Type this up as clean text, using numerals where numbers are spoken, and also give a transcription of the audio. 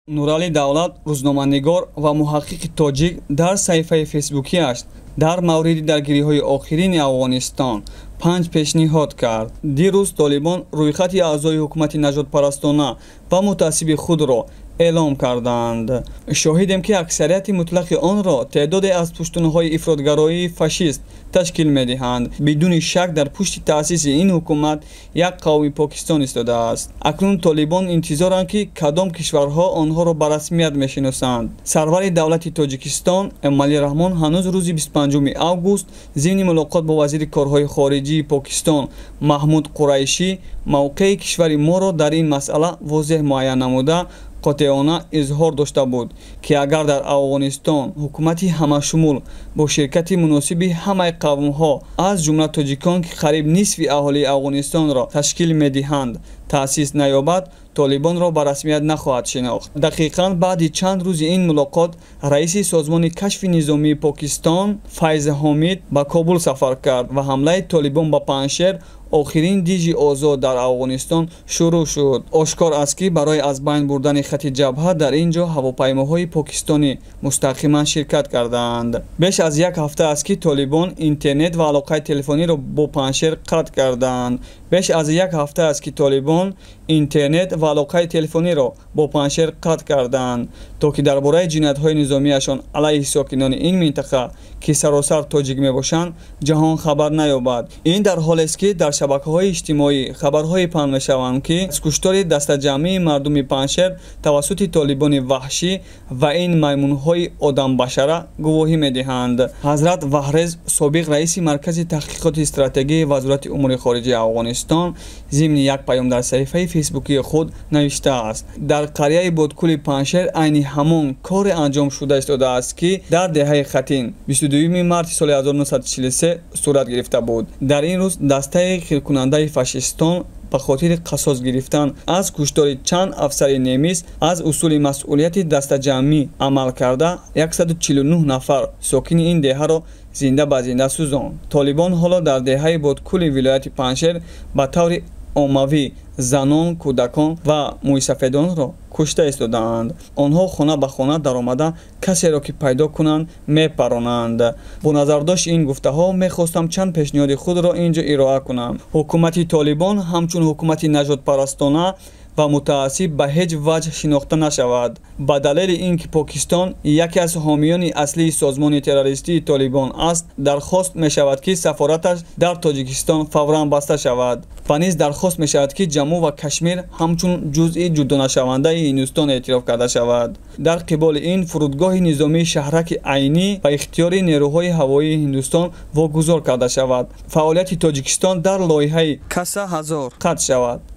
Нурали Давлат, рӯзноманигор ва муҳаққиқи тоҷик дар саҳифаи фейсбукиаш дар мавриди даргириҳои охирини Афғонистон 5 пешниҳод кард. Дирӯз Толибон рӯйхати аъзои ҳукумати нажодпарастона ва мутаассиби худро эълом карданд. Шоҳидем ки аксарияти мутлақи онро теъдоде аз пуштунҳои ифротгароии фашист ташкил медиҳанд. Бидуни шак дар пушти таъсиси ин ҳукумат як қавми Покистон истодааст. Акнун Толибон интизоранд ки кадом кишварҳо онҳоро ба расмият мешиносанд. Сарвари давлати Тоҷикистон Эмомалӣ Раҳмон ҳанӯз рӯзи 25 август зимни мулоқот бо вазири корҳои хориҷии Покистон Маҳмуд Қурайшӣ мавқеи кишвари моро дар ин масъала возеҳ муайян намуда қотеона изҳор дошта буд ки агар дар Афғонистон ҳукумати ҳамашумул бо ширкати муносиби ҳамаи қавмҳо аз ҷумла тоҷикон ки қариб нисфи аҳолии Афғонистонро ташкил медиҳанд таъсис наёбад, Толибонро ба расмият нахоҳад шинохт. Дақиқан баъди чанд рӯзи ин мулоқот раиси созмони кашфи низомии Покистон Файз Ҳомид ба Кобул сафар кард ва ҳамлаи Толибон ба Паншер охирин дижи озод дар Афғонистон шурӯъ шуд. Ошкор аст ки барои аз байн бурдани хати ҷабҳа дар ин ҷо ҳавопаймоҳои покистонӣ мустақиман ширкат кардаанд. Беш аз як ҳафта аст ки Толибон интернет ва алоқаи телефониро бо Паншер қатъ карданд. Беш аз як ҳафта аст ки Толибон интернет ва алоқаи телефониро бо Паншер қатъ карданд, то ки дар бораи ҷиноятҳои низомияшон алайҳи сокинони ин минтақа ки саросар тоҷик мебошанд ҷаҳон хабар наёбад. Ин дар ҳолест ки дар шабакаҳои иҷтимоӣ хабарҳое паҳн мешаванд ки аз куштори дастаҷамъии мардуми Паншер тавассути Толибони ваҳшӣ ва ин маймунҳои одамбашара гувоҳӣ медиҳанд. Ҳазрат Ваҳрез, собиқ раиси маркази таҳқиқоти стратегии Вазорати умури хориҷии Афғонистон, зимни як паём дар саҳифаи фейсбукии худ навиштааст: дар қарияи Бодкули Паншер айни ҳамон коре анҷом шуда истодааст ки дар деҳаи Хатин 22 марти соли 1943 сурат гирифта буд. Дар ин рӯз дастаи хиркунандаи фашистон ба хотири қасос гирифтан аз куштори чанд афсари немис аз усули масъулияти дастаҷамъӣ амал карда 149 нафар сокини ин деҳаро зинда ба зинда сӯзонд. Толибон ҳоло дар деҳаи Бодкули вилояти Паншер ба таври оммавӣ занон, кӯдакон ва мӯйсафедонро кушта истодаанд. Онҳо хона ба хона даромада касеро ки пайдо кунанд мепаронанд. Бо назардошти ин гуфтаҳо мехостам чанд пешниҳоди худро ин ҷо ироа кунам. Ҳукумати Толибон ҳамчун ҳукумати нажодпарастона ва мутаассиб ба ҳеҷ ваҷҳ шинохта нашавад. Ба далели ин ки Покистон яке аз ҳомиёни аслии созмони террористии Толибон аст, дархост мешавад ки сафораташ дар Тоҷикистон фавран баста шавад. Ва низ дархост мешавад ки Ҷамму ва Кашмир ҳамчун ҷузъи ҷудонашавандаи Ҳиндустон эътироф карда шавад. Дар қиболи ин фурудгоҳи низомии шаҳраки Айнӣ ба ихтиёри нерӯҳои ҳавоии Ҳиндустон вогузор карда шавад. Фаъолияти Тоҷикистон дар лоиҳаи Каса 1000 қатъ шавад.